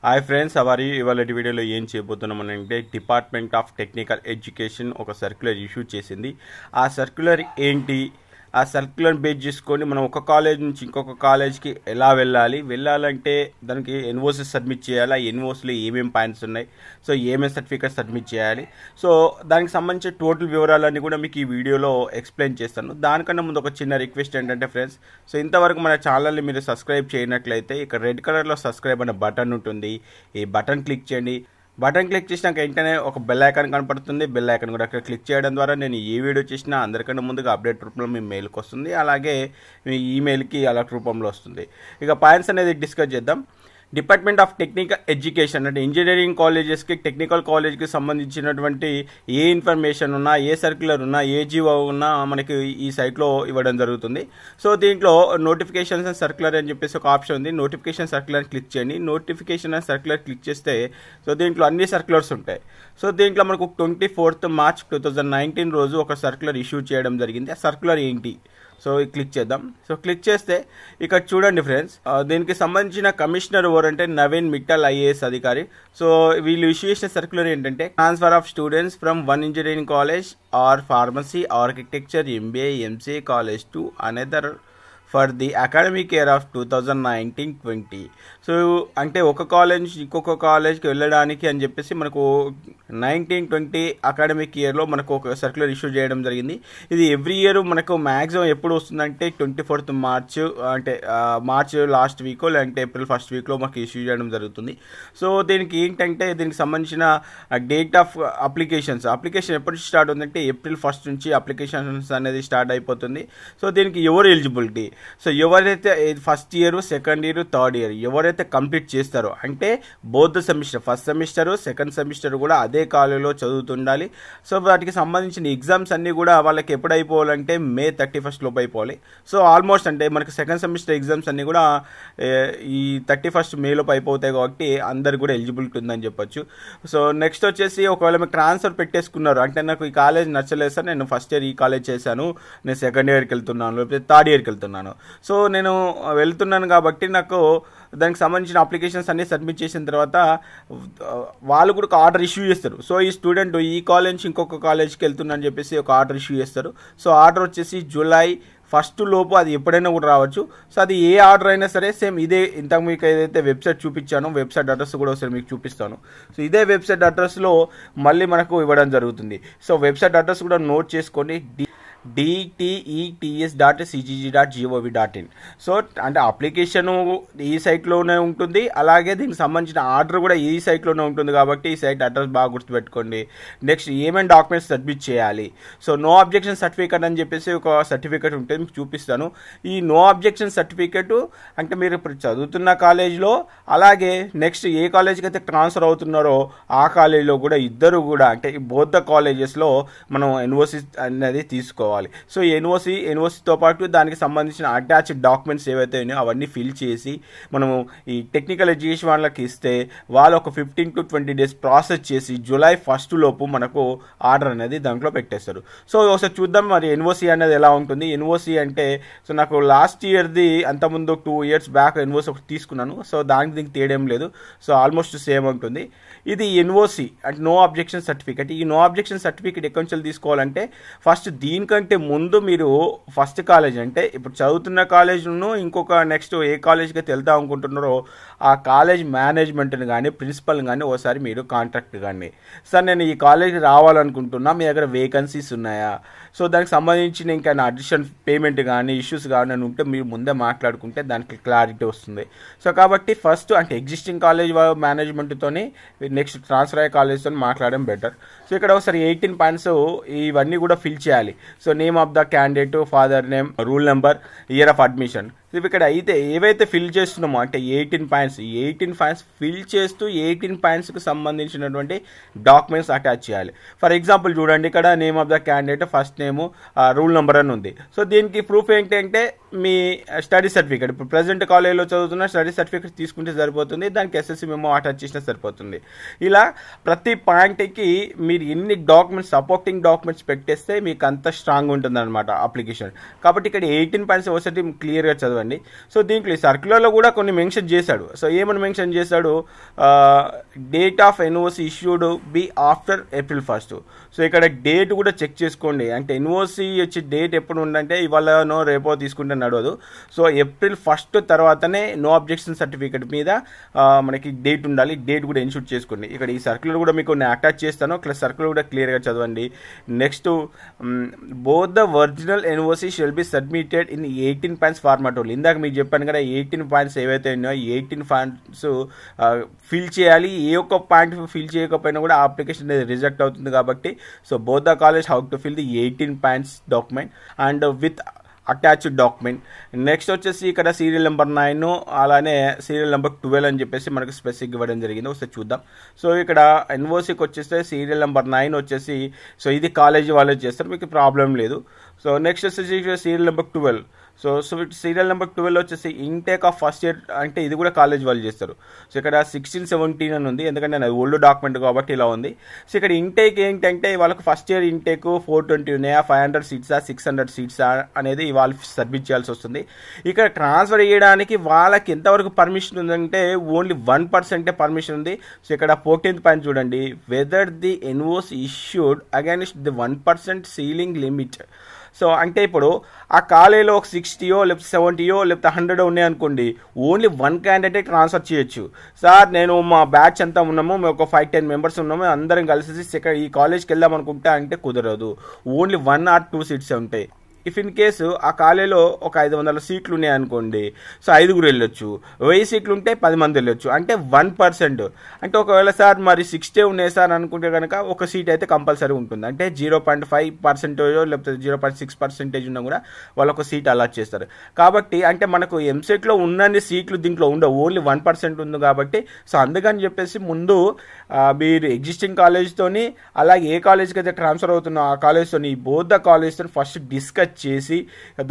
Hi friends, అవరి ఇవాళ వీడియోలో ఏం చేయబోతున్నామనంటే డిపార్ట్మెంట్ ఆఫ్ టెక్నికల్ ఎడ్యుకేషన్ ఒక సర్క్యులర్ ఇష్యూ చేసింది. ఆ సర్క్యులర్ ఏంటి, ఆ సర్క్యులర్ బేస్ చేసుకొని మనం ఒక కాలేజ్ నుంచి ఇంకొక కాలేజ్కి ఎలా వెళ్ళాలంటే దానికి ఎన్ఓసి సబ్మిట్ చేయాలి. ఆ ఎన్ఓసిలో ఏమేమి పాయింట్స్ ఉన్నాయి, సో ఏమేమి సర్టిఫికేట్ సబ్మిట్ చేయాలి, సో దానికి సంబంధించిన టోటల్ వివరాలన్నీ కూడా మీకు ఈ వీడియోలో ఎక్స్ప్లెయిన్ చేస్తాను. దానికన్నా ముందు ఒక చిన్న రిక్వెస్ట్ ఏంటంటే ఫ్రెండ్స్, సో ఇంతవరకు మన ఛానల్ని మీరు సబ్స్క్రైబ్ చేయనట్లయితే ఇక్కడ రెడ్ కలర్లో సబ్స్క్రైబ్ అనే బటన్ ఉంటుంది. ఈ బటన్ క్లిక్ చేయండి. బటన్ క్లిక్ చేసినాక వెంటనే ఒక బెల్ ఐకాన్ కనపడుతుంది. బెల్ ఐకాన్ కూడా అక్కడ క్లిక్ చేయడం ద్వారా నేను ఏ వీడియో చేసినా అందరికన్నా ముందుగా అప్డేట్ రూపంలో మీ మెయిల్కి వస్తుంది, అలాగే మీ ఈమెయిల్కి అలర్ట్ రూపంలో వస్తుంది. ఇక పాయింట్స్ అనేది డిస్కస్ చేద్దాం. డిపార్ట్మెంట్ ఆఫ్ టెక్నికల్ ఎడ్యుకేషన్ అంటే ఇంజనీరింగ్ కాలేజెస్కి, టెక్నికల్ కాలేజ్కి సంబంధించినటువంటి ఏ ఇన్ఫర్మేషన్ ఉన్నా, ఏ సర్క్యులర్ ఉన్నా, ఏ జీవో ఉన్నా మనకి ఈ సైట్లో ఇవ్వడం జరుగుతుంది. సో దీంట్లో నోటిఫికేషన్స్ అండ్ సర్క్యులర్ అని చెప్పేసి ఒక ఆప్షన్ ఉంది. నోటిఫికేషన్ సర్క్యులర్ క్లిక్ చేయండి. నోటిఫికేషన్ అండ్ సర్క్యులర్ క్లిక్ చేస్తే సో దీంట్లో అన్ని సర్క్యులర్స్ ఉంటాయి. సో దీంట్లో మనకు 24 మార్చ్ 2019 రోజు ఒక సర్క్యులర్ ఇష్యూ చేయడం జరిగింది. ఆ సర్క్యులర్ ఏంటి, సో క్లిక్ చేద్దాం. సో క్లిక్ చేస్తే ఇక్కడ చూడండి ఫ్రెండ్స్, దీనికి సంబంధించిన కమిషనర్ ఎవరంటే నవీన్ మిట్టల్ ఐఏఎస్ అధికారి. సో వీళ్ళు ఇష్యూ చేసిన సర్క్యులర్ ఏంటంటే transfer of students from one engineering college are pharmacy architecture MBA MCA college to another for the academic year of 2019-20. So అంటే ఒక కాలేజ్ నుంచి ఇంకొక కాలేజ్కి వెళ్ళడానికి అని చెప్పేసి మనకు 1920 అకాడమిక్ ఇయర్లో మనకు ఒక సర్క్యులర్ ఇష్యూ చేయడం జరిగింది. ఇది ఎవ్రీ ఇయర్ మనకు మ్యాక్సిమం ఎప్పుడు వస్తుందంటే 24 మార్చ్, అంటే మార్చ్ లాస్ట్ వీకో లేదంటే ఏప్రిల్ ఫస్ట్ వీక్లో మనకు ఇష్యూ చేయడం జరుగుతుంది. సో దీనికి ఏంటంటే దీనికి సంబంధించిన డేట్ ఆఫ్ అప్లికేషన్ ఎప్పటి స్టార్ట్ అవుతుందంటే ఏప్రిల్ 1 నుంచి అప్లికేషన్స్ అనేది స్టార్ట్ అయిపోతుంది. సో దీనికి ఎవరు ఎలిజిబిలిటీ, సో ఎవరైతే first year, second year, third year ఎవరైతే కంప్లీట్ చేస్తారో అంటే both semester, first semester, second semester కూడా అదే కాలేజీలో చదువుతుండాలి. సో వాటికి సంబంధించిన ఎగ్జామ్స్ అన్నీ కూడా వాళ్ళకి ఎప్పుడు అయిపోవాలంటే May 31 లోపు అయిపోవాలి. సో ఆల్మోస్ట్ అంటే మనకి సెకండ్ సెమిస్టర్ ఎగ్జామ్స్ అన్నీ కూడా ఈ 31 May లోపు అయిపోతాయి కాబట్టి అందరు కూడా ఎలిజిబిలిటీ ఉందని చెప్పొచ్చు. సో నెక్స్ట్ వచ్చేసి ఒకవేళ మీకు ట్రాన్స్ఫర్ పెట్టేసుకున్నారు అంటే నాకు ఈ కాలేజ్ నచ్చలేదు సార్, నేను ఫస్ట్ ఇయర్ ఈ కాలేజ్ చేశాను, నేను సెకండ్ ఇయర్కి వెళ్తున్నాను లేకపోతే థర్డ్ ఇయర్కి వెళ్తున్నాను, సో నేను వెళ్తున్నాను కాబట్టి నాకు దానికి సంబంధించిన అప్లికేషన్స్ అన్నీ సబ్మిట్ చేసిన తర్వాత వాళ్ళు కూడా ఒక ఆర్డర్ ఇష్యూ చేస్తారు. సో ఈ స్టూడెంట్ ఈ కాలేజ్ నుంచి ఇంకొక కాలేజ్కి వెళ్తున్నా అని చెప్పేసి ఒక ఆర్డర్ ఇష్యూ చేస్తారు. సో ఆర్డర్ వచ్చేసి జూలై 1 లోపు అది ఎప్పుడైనా కూడా రావచ్చు. సో అది ఏ ఆర్డర్ అయినా సరే సేమ్ ఇదే, ఇంతకు మీకు ఏదైతే వెబ్సైట్ చూపించానో వెబ్సైట్ అడ్రస్ కూడా ఒకసారి మీకు చూపిస్తాను. సో ఇదే వెబ్సైట్ అడ్రస్లో మళ్ళీ మనకు ఇవ్వడం జరుగుతుంది. సో వెబ్సైట్ అడ్రస్ కూడా నోట్ చేసుకోండి, dtets.cgg.gov.in. సో అంటే అప్లికేషన్ ఈ సైట్లోనే ఉంటుంది, అలాగే దీనికి సంబంధించిన ఆర్డర్ కూడా ఈ సైట్లోనే ఉంటుంది కాబట్టి ఈ సైట్ అడ్రస్ బాగా గుర్తుపెట్టుకోండి. నెక్స్ట్ ఏమేమి డాక్యుమెంట్స్ సబ్మిట్ చేయాలి, సో నో అబ్జెక్షన్ సర్టిఫికేట్ అని చెప్పేసి ఒక సర్టిఫికేట్ ఉంటుంది, మీకు చూపిస్తాను. ఈ నో అబ్జెక్షన్ సర్టిఫికేట్ అంటే మీరు ఇప్పుడు చదువుతున్న కాలేజ్లో, అలాగే నెక్స్ట్ ఏ కాలేజ్కి అయితే ట్రాన్స్ఫర్ అవుతున్నారో ఆ కాలేజ్లో కూడా ఇద్దరు కూడా అంటే బోత్ ద కాలేజెస్లో మనం ఎన్ఓసి అనేది తీసుకోవాలి. సో ఎన్ఓసితో పాటు దానికి సంబంధించిన అటాచ్డ్ డాక్యుమెంట్స్ ఏవైతే ఉన్నాయో అవన్నీ ఫిల్ చేసి మనము ఈ టెక్నికల్ ఎడ్యుకేషన్ వాళ్ళకి ఇస్తే వాళ్ళు ఒక 15 to 20 days ప్రాసెస్ చేసి జూలై 1 లోపు మనకు ఆర్డర్ అనేది దాంట్లో పెట్టేస్తారు. సో ఒకసారి చూద్దాం మరి ఎన్ఓసి అనేది ఎలా ఉంటుంది. ఎన్ఓసి అంటే సో నాకు లాస్ట్ ఇయర్ది అంతకుముందు 2 years బ్యాక్ ఎన్ఓసి ఒకటి తీసుకున్నాను. సో దానికి దీనికి తేడేం లేదు, సో ఆల్మోస్ట్ సేమ్ ఉంటుంది. ఇది ఎన్ఓసి అంటే నో అబ్జెక్షన్ సర్టిఫికేట్. ఈ నో అబ్జెక్షన్ సర్టిఫికేట్ ఎక్కడి నుంచి తీసుకోవాలంటే ఫస్ట్ దీనికంటే ముందు మీరు ఫస్ట్ కాలేజ్ అంటే ఇప్పుడు చదువుతున్న కాలేజ్ను ఇంకొక నెక్స్ట్ ఏ కాలేజ్కి అయితే వెళ్దాం అనుకుంటున్నారో ఆ కాలేజ్ మేనేజ్మెంట్ని కానీ ప్రిన్సిపల్ని కానీ ఒకసారి మీరు కాంటాక్ట్ కానీ, సార్ నేను ఈ కాలేజ్కి రావాలనుకుంటున్నా, మీ దగ్గర వేకెన్సీస్ ఉన్నాయా, సో దానికి సంబంధించిన ఇంకా అడిషన్ పేమెంట్ కానీ ఇష్యూస్ కానీ ఉంటే మీరు ముందే మాట్లాడుకుంటే దానికి క్లారిటీ వస్తుంది. సో కాబట్టి ఫస్ట్ అంటే ఎగ్జిస్టింగ్ కాలేజ్ మేనేజ్మెంట్తోని నెక్స్ట్ ట్రాన్స్ఫర్ అయ్యే కాలేజ్తో మాట్లాడడం బెటర్. సో ఇక్కడ ఒకసారి 18 పాయింట్స్ ఇవన్నీ కూడా ఫిల్ చేయాలి. So name of the candidate, father name, rule number, year of admission. ఇక్కడ అయితే ఏవైతే ఫిల్ చేస్తున్నామో అంటే 18 పాయింట్స్ ఫిల్ చేస్తూ 18 పాయింట్స్కి సంబంధించినటువంటి డాక్యుమెంట్స్ అటాచ్ చేయాలి. ఫర్ ఎగ్జాంపుల్ చూడండి, ఇక్కడ name of the candidate, first name, rule number అని ఉంది. సో దీనికి ప్రూఫ్ ఏంటంటే మీ స్టడీ సర్టిఫికేట్, ఇప్పుడు ప్రజెంట్ కాలేజ్లో చదువుతున్న స్టడీ సర్టిఫికేట్ తీసుకుంటే సరిపోతుంది, దానికి ఎస్ఎస్సి మెమో అటాచ్ చేసినా సరిపోతుంది. ఇలా ప్రతి పాయింట్కి మీరు ఎన్ని డాక్యుమెంట్స్, సపోర్టింగ్ డాక్యుమెంట్స్ పెట్టేస్తే మీకు అంత స్ట్రాంగ్ ఉంటుంది అనమాట అప్లికేషన్. కాబట్టి ఇక్కడ 18 పాయింట్స్ ఒకసారి క్లియర్గా చదవండి. చూడండి. సో దీంట్లో ఈ సర్క్యులర్లో కూడా కొన్ని మెన్షన్ చేశాడు. సో ఏమని మెన్షన్ చేశాడు, date of NOC issued be after April 1. So ఇక్కడ డేట్ కూడా చెక్ చేసుకోండి. అంటే ఎన్ఓసి వచ్చి డేట్ ఎప్పుడు ఉందంటే ఇవాళనో రేపో తీసుకుంటే నడవదు. సో April 1 తర్వాతనే నో అబ్జెక్షన్ సర్టిఫికేట్ మీద మనకి డేట్ ఉండాలి. డేట్ కూడా ఇన్షూట్ చేసుకోండి. ఇక్కడ ఈ సర్క్యులర్ కూడా మీకు నేను అటాచ్ చేస్తాను, సర్క్యులర్ కూడా క్లియర్గా చదవండి. Next, both the original NOC shall be submitted in 18 points format only. ఇందాక మీకు చెప్పాను కదా 18 పాయింట్స్ ఏవైతే ఉన్నాయో 18 పాయింట్స్ ఫిల్ చేయాలి. ఏ ఒక్క పాయింట్ ఫిల్ చేయకపోయినా కూడా ఆ అప్లికేషన్ అనేది రిజెక్ట్ అవుతుంది. కాబట్టి so both the college how to fill the 18 points document and with attached document. Next వచ్చేసి ఇక్కడ సీరియల్ నెంబర్ 9 అలానే సీరియల్ నెంబర్ 12 అని చెప్పేసి మనకు స్పెసిఫిక్ ఇవ్వడం జరిగింది. ఒకసారి చూద్దాం. సో ఇక్కడ ఎన్ఓసికి వచ్చేస్తే సీరియల్ నెంబర్ 9 వచ్చేసి సో ఇది కాలేజీ వాళ్ళు చేస్తారు, మీకు ప్రాబ్లం లేదు. సో నెక్స్ట్ వచ్చేసి serial number 12. So serial number 12 వచ్చేసి ఇంటేక్ ఆఫ్ ఫస్ట్ ఇయర్, అంటే ఇది కూడా కాలేజ్ వాళ్ళు చేస్తారు. సో ఇక్కడ 16-17 అని ఉంది, ఎందుకంటే అది ఓల్డ్ డాక్యుమెంట్ కాబట్టి ఇలా ఉంది. సో ఇక్కడ ఇంటేక్ ఏంటంటే వాళ్ళకి ఫస్ట్ ఇయర్ ఇంటేక్ 420 ఉన్నాయా, 500 సీట్సా, 600 సీట్సా అనేది వాళ్ళు సబ్మిట్ చేయాల్సి వస్తుంది. ఇక్కడ ట్రాన్స్ఫర్ చేయడానికి వాళ్ళకి ఎంతవరకు పర్మిషన్ ఉందంటే ఓన్లీ 1% పర్మిషన్ ఉంది. సో ఇక్కడ 14th పాయింట్ చూడండి, whether the NOC issued against the 1% ceiling limit. So అంటే ఇప్పుడు ఆ కాలేజీలో ఒక 60 లేకపోతే 70 లేకపోతే 100 ఉన్నాయనుకోండి, ఓన్లీ 1 క్యాండిడేట్ ట్రాన్స్ఫర్ చేయొచ్చు. సార్ నేను మా బ్యాచ్ అంతా ఉన్నాము, మేము ఒక 5-10 మెంబర్స్ ఉన్నాము, అందరం కలిసి ఈ కాలేజ్కి వెళ్దాం అనుకుంటా అంటే కుదరదు. ఓన్లీ 1 or 2 సీట్స్ ఉంటాయి. ఇఫ్ ఇన్ కేసు ఆ కాలేజీలో ఒక 500 సీట్లు ఉన్నాయనుకోండి, సో 5గురు వెళ్ళొచ్చు. 1000 సీట్లు ఉంటే 10 మంది వెళ్ళొచ్చు, అంటే 1%. అంటే ఒకవేళ సార్ మరి 60 ఉన్నాయి సార్ అనుకుంటే కనుక ఒక సీట్ అయితే కంపల్సరీ ఉంటుంది. అంటే 0.5% లేకపోతే 0.6% ఉన్నా కూడా వాళ్ళు ఒక సీట్ అలాట్ చేస్తారు. కాబట్టి అంటే మనకు ఎంసెట్లో ఉన్నన్ని సీట్లు దీంట్లో ఉండవు, ఓన్లీ 1% ఉంది కాబట్టి. సో అందుకని చెప్పేసి ముందు మీరు ఎగ్జిస్టింగ్ కాలేజ్తోని అలాగే ఏ కాలేజ్కి అయితే ట్రాన్స్ఫర్ అవుతున్నా ఆ కాలేజ్తోని బోత్ ద కాలేజ్తో ఫస్ట్ డిస్కస్ చేసి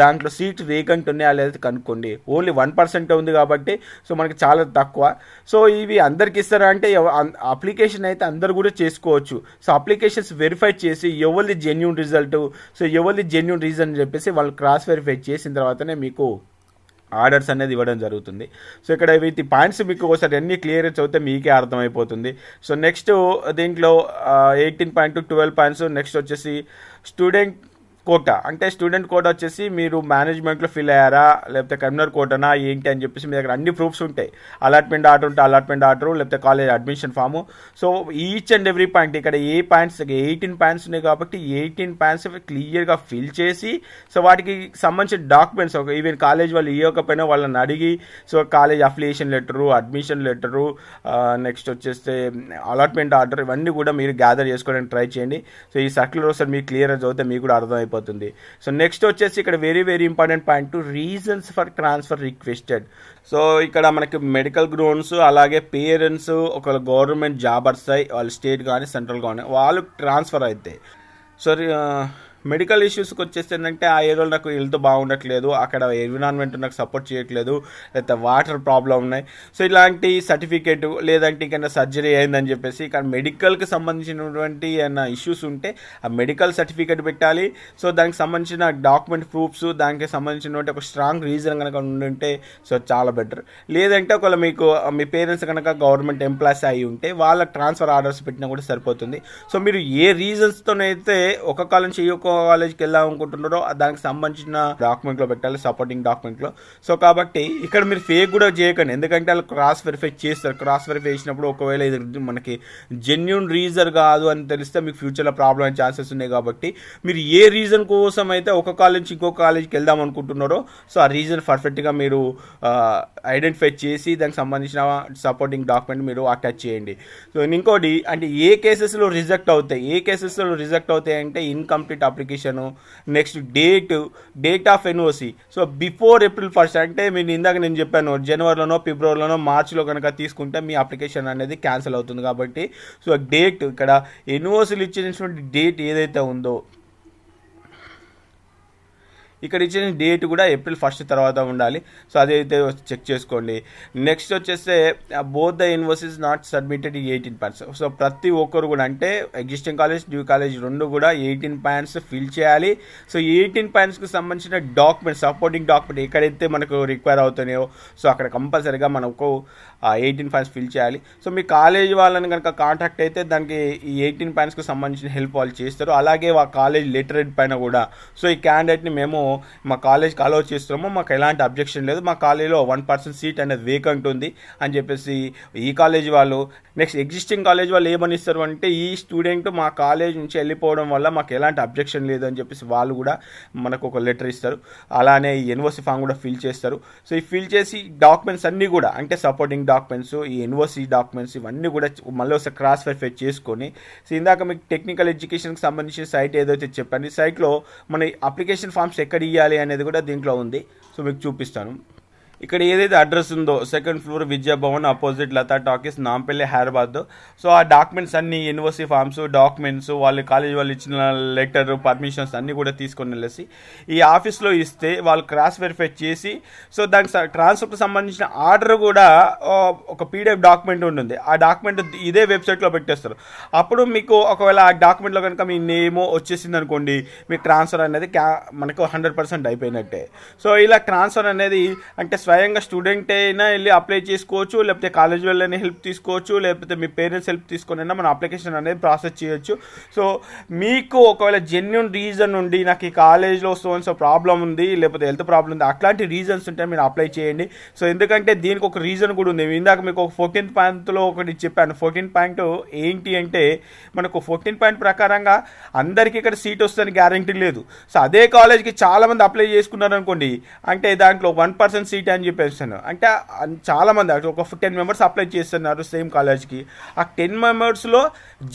దాంట్లో సీట్ వేకెంట్ ఉన్నాయా లేదా కనుక్కోండి. ఓన్లీ 1% ఉంది కాబట్టి సో మనకి చాలా తక్కువ. సో ఇవి అందరికి ఇస్తారా అంటే అప్లికేషన్ అయితే అందరు కూడా చేసుకోవచ్చు. సో అప్లికేషన్స్ వెరిఫై చేసి ఎవరిది జెన్యూన్ రిజల్ట్, సో ఎవరిది జెన్యూన్ రీజన్ అని చెప్పేసి వాళ్ళు క్రాస్ వెరిఫై చేసిన తర్వాతనే మీకు ఆర్డర్స్ అనేది ఇవ్వడం జరుగుతుంది. సో ఇక్కడ వీటి పాయింట్స్ మీకు ఒకసారి అన్ని క్లియర్ చదివితే మీకే అర్థమైపోతుంది. సో నెక్స్ట్ దీంట్లో 18.12 పాయింట్స్. నెక్స్ట్ వచ్చేసి స్టూడెంట్ కోటా. అంటే స్టూడెంట్ కోటా వచ్చేసి మీరు మేనేజ్మెంట్లో ఫిల్ అయ్యారా లేకపోతే కమ్యూనర్ కోటానా ఏంటి అని చెప్పేసి మీ దగ్గర అన్ని ప్రూఫ్స్ ఉంటాయి. అలాట్మెంట్ ఆర్డర్ ఉంటే అలాట్మెంట్ ఆర్డరు, లేకపోతే college admission form. So each and every point ఇక్కడ ఏ పాయింట్స్ 18 పాయింట్స్ ఉన్నాయి కాబట్టి 18 పాయింట్స్ క్లియర్గా ఫిల్ చేసి సో వాటికి సంబంధించిన డాక్యుమెంట్స్ ఈవెన్ కాలేజ్ వాళ్ళు ఇవ్వకపోయినా వాళ్ళని అడిగి so college affiliation letter, admission letter, next వచ్చేస్తే అలాట్మెంట్ ఆర్డర్, ఇవన్నీ కూడా మీరు గ్యాదర్ చేసుకోవడానికి ట్రై చేయండి. సో ఈ సర్క్యులర్ ఒకసారి మీకు క్లియర్గా చదివితే మీకు కూడా అర్థమైపోతుంది. సో నెక్స్ట్ వచ్చేసి ఇక్కడ very important point, reasons for transfer requested. So ఇక్కడ మనకి మెడికల్ గ్రౌండ్స్ అలాగే పేరెంట్స్ ఒక గవర్నమెంట్ జాబర్స్ అయి వాళ్ళు స్టేట్ కానీ సెంట్రల్ కానీ వాళ్ళు ట్రాన్స్ఫర్ అయితే సో మెడికల్ ఇష్యూస్కి వచ్చేసి ఏంటంటే ఆ ఏరియాలో నాకు హెల్త్ బాగుండట్లేదు, అక్కడ ఎన్విరాన్మెంట్ నాకు సపోర్ట్ చేయట్లేదు, లేకపోతే వాటర్ ప్రాబ్లం ఉన్నాయి. సో ఇలాంటి సర్టిఫికేట్ లేదంటే ఇంకా సర్జరీ అయిందని చెప్పేసి ఇక్కడ మెడికల్కి సంబంధించినటువంటి ఏమైనా ఇష్యూస్ ఉంటే ఆ మెడికల్ సర్టిఫికేట్ పెట్టాలి. సో దానికి సంబంధించిన డాక్యుమెంట్ ప్రూఫ్స్, దానికి సంబంధించినటువంటి ఒక స్ట్రాంగ్ రీజన్ కనుక ఉంటే సో చాలా బెటర్. లేదంటే ఒకవేళ మీకు మీ పేరెంట్స్ కనుక గవర్నమెంట్ ఎంప్లాయీస్ అయి ఉంటే వాళ్ళకి ట్రాన్స్ఫర్ ఆర్డర్స్ పెట్టినా కూడా సరిపోతుంది. సో మీరు ఏ రీజన్స్తోనైతే ఒక కాలం నుంచి కాలేజ్కి వెళ్దాం అనుకుంటున్నారో దానికి సంబంధించిన డాక్యుమెంట్లో పెట్టాలి, సపోర్టింగ్ డాక్యుమెంట్లో. సో కాబట్టి ఇక్కడ మీరు ఫేక్ కూడా చేయకండి, ఎందుకంటే వాళ్ళు క్రాస్ వెరిఫై చేస్తారు. క్రాస్ వెరిఫై చేసినప్పుడు ఒకవేళ ఇది మనకి జెన్యూన్ రీజన్ కాదు అని తెలిస్తే మీకు ఫ్యూచర్లో ప్రాబ్లం అయ్యే ఛాన్సెస్ ఉన్నాయి. కాబట్టి మీరు ఏ రీజన్ కోసం అయితే ఒక కాలేజ్ నుంచి ఇంకో కాలేజ్కి వెళ్దాం అనుకుంటున్నారో సో ఆ రీజన్ పర్ఫెక్ట్గా మీరు ఐడెంటిఫై చేసి దానికి సంబంధించిన సపోర్టింగ్ డాక్యుమెంట్ మీరు అటాచ్ చేయండి. సో ఇంకోటి అంటే ఏ కేసెస్లో రిజెక్ట్ అవుతాయి అంటే incomplete application, next date of NOC. So before April 1 అంటే మీరు ఇందాక నేను చెప్పాను జనవరిలోనో ఫిబ్రవరిలోనో మార్చిలో కనుక తీసుకుంటే మీ అప్లికేషన్ అనేది క్యాన్సిల్ అవుతుంది. కాబట్టి సో డేట్ ఇక్కడ ఎన్ఓసీలు ఇచ్చినటువంటి డేట్ ఏదైతే ఉందో ఇక్కడ ఇచ్చిన డేట్ కూడా April 1 తర్వాత ఉండాలి. సో అదైతే చెక్ చేసుకోండి. నెక్స్ట్ వచ్చేస్తే both the universities not submitted 18 points. So ప్రతి ఒక్కరు కూడా అంటే ఎగ్జిస్టింగ్ కాలేజ్ న్యూ కాలేజ్ రెండు కూడా 18 పాయింట్స్ ఫిల్ చేయాలి. సో 18 పాయింట్స్కి సంబంధించిన డాక్యుమెంట్స్ సపోర్టింగ్ డాక్యుమెంట్ ఎక్కడైతే మనకు రిక్వైర్ అవుతున్నాయో సో అక్కడ కంపల్సరీగా మనకు 18 పాయింట్స్ ఫిల్ చేయాలి. సో మీ కాలేజ్ వాళ్ళని కనుక కాంటాక్ట్ అయితే దానికి ఈ 18 పాయింట్స్కి సంబంధించిన హెల్ప్ వాళ్ళు చేస్తారు. అలాగే ఆ కాలేజ్ లెటర్ హెడ్ పైన కూడా సో ఈ క్యాండిడేట్ని మేము మా కాలేజ్కి అలౌ చేస్తున్నాము, మాకు ఎలాంటి అబ్జెక్షన్ లేదు, మా కాలేజీలో 1% సీట్ అనేది వేకెంట్ ఉంది అని చెప్పేసి ఈ కాలేజ్ వాళ్ళు. నెక్స్ట్ ఎగ్జిస్టింగ్ కాలేజ్ వాళ్ళు ఏమని ఇస్తారు అంటే ఈ స్టూడెంట్ మా కాలేజ్ నుంచి వెళ్ళిపోవడం వల్ల మాకు ఎలాంటి అబ్జెక్షన్ లేదు అని చెప్పేసి వాళ్ళు కూడా మనకు ఒక లెటర్ ఇస్తారు. అలానే ఈ యూనివర్సిటీ ఫామ్ కూడా ఫిల్ చేస్తారు. సో ఈ ఫిల్ చేసి డాక్యుమెంట్స్ అన్నీ కూడా అంటే సపోర్టింగ్ డాక్యుమెంట్స్ ఈ యూనివర్సిటీ డాక్యుమెంట్స్ ఇవన్నీ కూడా మళ్ళీ ఒకసారి క్రాస్ వెరిఫై చేసుకొని సో ఇందాక మీకు టెక్నికల్ ఎడ్యుకేషన్కి సంబంధించిన సైట్ ఏదైతే చెప్పాను ఈ సైట్లో మన అప్లికేషన్ ఫామ్స్ ఎక్కడ ఇవ్వాలి అనేది కూడా దీంట్లో ఉంది. సో మీకు చూపిస్తాను. ఇక్కడ ఏదైతే అడ్రస్ ఉందో 2nd floor Vidyabhavan opposite Latha talkies Nampally Hyderabad. So ఆ డాక్యుమెంట్స్ అన్ని యూనివర్సిటీ ఫామ్స్ డాక్యుమెంట్స్ వాళ్ళు కాలేజ్ వాళ్ళు ఇచ్చిన లెటర్ పర్మిషన్స్ అన్నీ కూడా తీసుకొని వెళ్ళేసి ఈ ఆఫీస్లో ఇస్తే వాళ్ళు క్రాస్ వెరిఫై చేసి సో దానికి ట్రాన్స్ఫర్కి సంబంధించిన ఆర్డర్ కూడా ఒక PDF డాక్యుమెంట్ ఉంటుంది. ఆ డాక్యుమెంట్ ఇదే వెబ్సైట్లో పెట్టేస్తారు. అప్పుడు మీకు ఒకవేళ ఆ డాక్యుమెంట్లో కనుక మీ నేమో వచ్చేసింది అనుకోండి మీకు ట్రాన్స్ఫర్ అనేది మనకు 100% అయిపోయినట్టే. సో ఇలా ట్రాన్స్ఫర్ అనేది అంటే స్వయంగా స్టూడెంట్ అయినా వెళ్ళి అప్లై చేసుకోవచ్చు, లేకపోతే కాలేజ్ వాళ్ళని హెల్ప్ తీసుకోవచ్చు, లేకపోతే మీ పేరెంట్స్ హెల్ప్ తీసుకునైనా మన అప్లికేషన్ అనేది ప్రాసెస్ చేయొచ్చు. సో మీకు ఒకవేళ జెన్యున్ రీజన్ ఉండి నాకు ఈ కాలేజ్లో సో ప్రాబ్లం ఉంది లేకపోతే హెల్త్ ప్రాబ్లం ఉంది అట్లాంటి రీజన్స్ ఉంటే మీరు అప్లై చేయండి. సో ఎందుకంటే దీనికి ఒక రీజన్ కూడా ఉంది. ఇందాక మీకు ఒక 14th పాయింట్లో ఒకటి చెప్పాను. 14th పాయింట్ ఏంటి అంటే మనకు 14th పాయింట్ ప్రకారంగా అందరికీ ఇక్కడ సీట్ వస్తుందని గ్యారంటీ లేదు. సో అదే కాలేజ్కి చాలామంది అప్లై చేసుకున్నారు అనుకోండి అంటే దాంట్లో 1% సీట్ అని చెప్పేస్తాను అంటే చాలామంది ఒక 10 మెంబర్స్ అప్లై చేస్తున్నారు సేమ్ కాలేజ్కి. ఆ 10 మెంబర్స్లో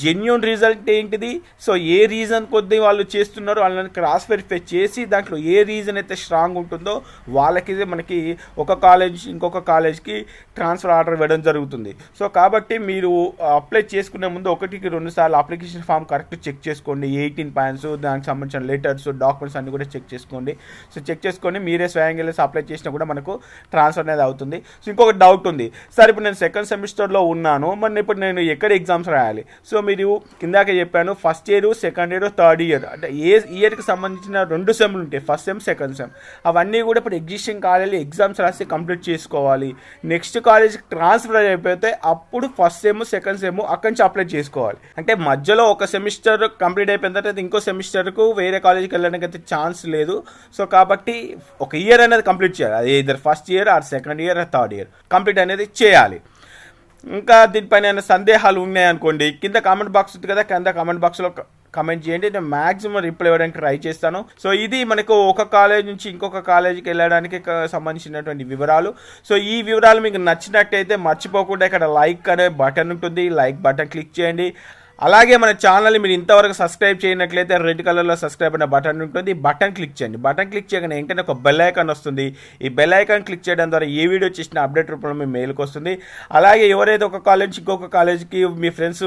జెన్యున్ రిజల్ట్ ఏంటిది సో ఏ రీజన్ కొద్దీ వాళ్ళు చేస్తున్నారో వాళ్ళని క్రాస్ వెరిఫై చేసి దాంట్లో ఏ రీజన్ అయితే స్ట్రాంగ్ ఉంటుందో వాళ్ళకి మనకి ఒక కాలేజ్ ఇంకొక కాలేజ్కి ట్రాన్స్ఫర్ ఆర్డర్ ఇవ్వడం జరుగుతుంది. సో కాబట్టి మీరు అప్లై చేసుకునే ముందు 1-2 సార్లు అప్లికేషన్ ఫామ్ కరెక్ట్ చెక్ చేసుకోండి. 18 పాయింట్స్ దానికి సంబంధించిన లెటర్స్ డాక్యుమెంట్స్ అన్ని కూడా చెక్ చేసుకోండి. సో చెక్ చేసుకొని మీరే స్వయంగా వెళ్ళేసి అప్లై చేసినా కూడా మనకు ట్రాన్స్ఫర్ అనేది అవుతుంది. సో ఇంకొక డౌట్ ఉంది, సార్ ఇప్పుడు నేను 2nd సెమిస్టర్లో ఉన్నాను, మరి ఇప్పుడు నేను ఎక్కడ ఎగ్జామ్స్ రాయాలి? సో మీరు కిందాకే చెప్పాను 1st year 2nd year 3rd year అంటే ఏ ఇయర్కి సంబంధించిన 2 సెమ్లు ఉంటాయి, 1st సెమ్ 2nd సెమ్. అవన్నీ కూడా ఇప్పుడు ఎగ్జిస్టింగ్ కాలేజీ ఎగ్జామ్స్ రాసి కంప్లీట్ చేసుకోవాలి. నెక్స్ట్ కాలేజ్కి ట్రాన్స్ఫర్ అయిపోతే అప్పుడు 1st సెమ్ 2nd సెమ్ అక్కడి నుంచి అప్లై చేసుకోవాలి. అంటే మధ్యలో ఒక సెమిస్టర్ కంప్లీట్ అయిపోయిన తర్వాత ఇంకో సెమిస్టర్కు వేరే కాలేజ్కి వెళ్ళడానికి అయితే ఛాన్స్ లేదు. సో కాబట్టి ఒక ఇయర్ అనేది కంప్లీట్ చేయాలి. అది ఇద్దరు 1st year are 2nd year are 3rd year complete అనేది చేయాలి. ఇంకా దీనిపైన ఏమైనా సందేహాలు ఉన్నాయనుకోండి కింద కామెంట్ బాక్స్ ఉంది కదా, కింద కామెంట్ బాక్స్లో కమెంట్ చేయండి. నేను మ్యాక్సిమం రిప్లై ఇవ్వడానికి ట్రై చేస్తాను. సో ఇది మనకు ఒక కాలేజ్ నుంచి ఇంకొక కాలేజీకి వెళ్ళడానికి సంబంధించినటువంటి వివరాలు. సో ఈ వివరాలు మీకు నచ్చినట్టయితే మర్చిపోకుండా ఇక్కడ లైక్ అనే బటన్ ఉంటుంది, లైక్ బటన్ క్లిక్ చేయండి. అలాగే మన ఛానల్ని మీరు ఇంతవరకు సబ్స్క్రైబ్ చేయనట్లయితే రెడ్ కలర్లో సబ్స్క్రైబ్ అనే బటన్ ఉంటుంది, బటన్ క్లిక్ చేయండి. బటన్ క్లిక్ చేయగానే వెంటనే ఒక బెల్ ఐకాన్ వస్తుంది. ఈ బెల్ ఐకాన్ క్లిక్ చేయడం ద్వారా ఏ వీడియో చేసిన అప్డేట్ రూపంలో మీ మెయిల్కి వస్తుంది. అలాగే ఎవరైతే ఒక కాలేజ్ నుంచి ఇంకొక కాలేజ్కి మీ ఫ్రెండ్స్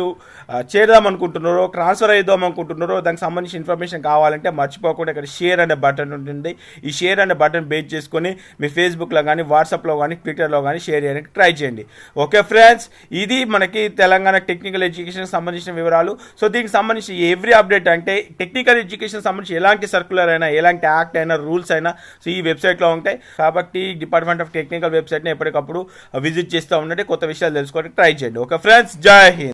చేద్దాం అనుకుంటున్నారో ట్రాన్స్ఫర్ అయిద్దాం అనుకుంటున్నారో దానికి సంబంధించిన ఇన్ఫర్మేషన్ కావాలంటే మర్చిపోకుండా ఇక్కడ షేర్ అనే బటన్ ఉంటుంది. ఈ షేర్ అనే బటన్ బేస్ చేసుకొని మీ ఫేస్బుక్లో కానీ వాట్సాప్లో కానీ ట్విట్టర్లో కానీ షేర్ చేయడానికి ట్రై చేయండి. ఓకే ఫ్రెండ్స్, ఇది మనకి తెలంగాణ టెక్నికల్ ఎడ్యుకేషన్కి సంబంధించిన వివరాలు. సో దీనికి సంబంధించి ఎవ్రీ అప్డేట్ అంటే టెక్నికల్ ఎడ్యుకేషన్ సంబంధించి ఎలాంటి సర్క్యులర్ అయినా ఎలాంటి యాక్ట్ అయినా రూల్స్ అయినా సో ఈ వెబ్సైట్లో ఉంటాయి. కాబట్టి డిపార్ట్మెంట్ ఆఫ్ టెక్నికల్ వెబ్సైట్ని ఎప్పటికప్పుడు విజిట్ చేస్తూ ఉండండి, కొత్త విషయాలు తెలుసుకోవడానికి ట్రై చేయండి. ఓకే ఫ్రెండ్స్, జై హింద్.